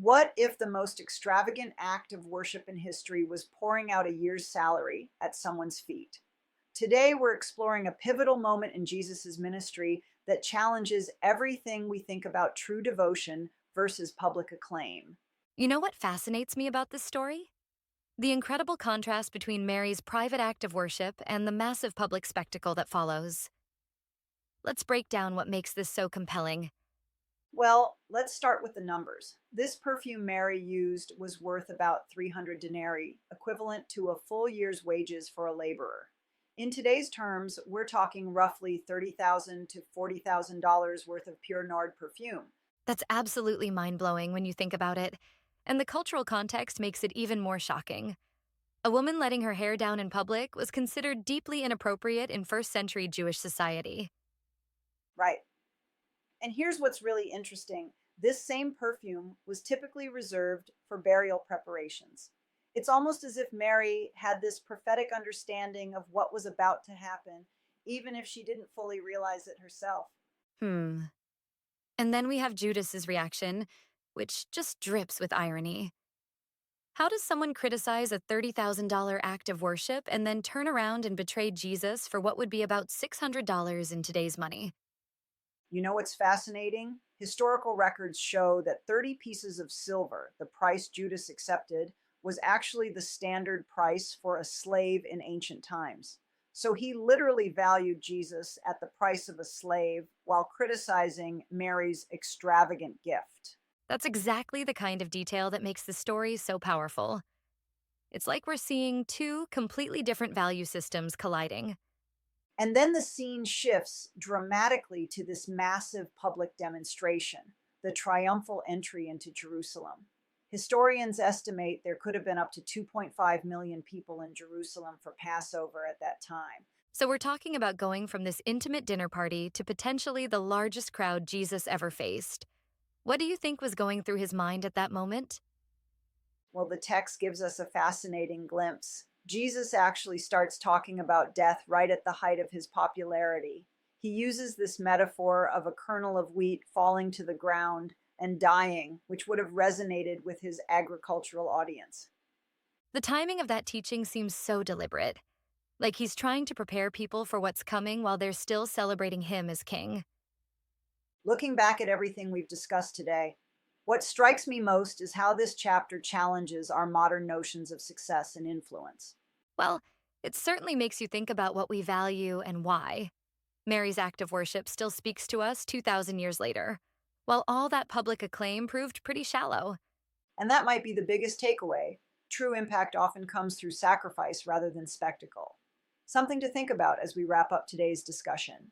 What if the most extravagant act of worship in history was pouring out a year's salary at someone's feet? Today, we're exploring a pivotal moment in Jesus' ministry that challenges everything we think about true devotion versus public acclaim. You know what fascinates me about this story? The incredible contrast between Mary's private act of worship and the massive public spectacle that follows. Let's break down what makes this so compelling. Well, let's start with the numbers. This perfume Mary used was worth about 300 denarii, equivalent to a full year's wages for a laborer. In today's terms, we're talking roughly $30,000 to $40,000 worth of pure nard perfume. That's absolutely mind blowing when you think about it. And the cultural context makes it even more shocking. A woman letting her hair down in public was considered deeply inappropriate in first century Jewish society. Right. And here's what's really interesting. This same perfume was typically reserved for burial preparations. It's almost as if Mary had this prophetic understanding of what was about to happen, even if she didn't fully realize it herself. Hmm. And then we have Judas's reaction, which just drips with irony. How does someone criticize a $30,000 act of worship and then turn around and betray Jesus for what would be about $600 in today's money? You know what's fascinating? Historical records show that 30 pieces of silver, the price Judas accepted, was actually the standard price for a slave in ancient times. So he literally valued Jesus at the price of a slave while criticizing Mary's extravagant gift. That's exactly the kind of detail that makes the story so powerful. It's like we're seeing two completely different value systems colliding. And then the scene shifts dramatically to this massive public demonstration, the triumphal entry into Jerusalem. Historians estimate there could have been up to 2.5 million people in Jerusalem for Passover at that time. So we're talking about going from this intimate dinner party to potentially the largest crowd Jesus ever faced. What do you think was going through his mind at that moment? Well, the text gives us a fascinating glimpse. Jesus actually starts talking about death right at the height of his popularity. He uses this metaphor of a kernel of wheat falling to the ground and dying, which would have resonated with his agricultural audience. The timing of that teaching seems so deliberate, like he's trying to prepare people for what's coming while they're still celebrating him as king. Looking back at everything we've discussed today, what strikes me most is how this chapter challenges our modern notions of success and influence. Well, it certainly makes you think about what we value and why. Mary's act of worship still speaks to us 2,000 years later, while all that public acclaim proved pretty shallow. And that might be the biggest takeaway. True impact often comes through sacrifice rather than spectacle. Something to think about as we wrap up today's discussion.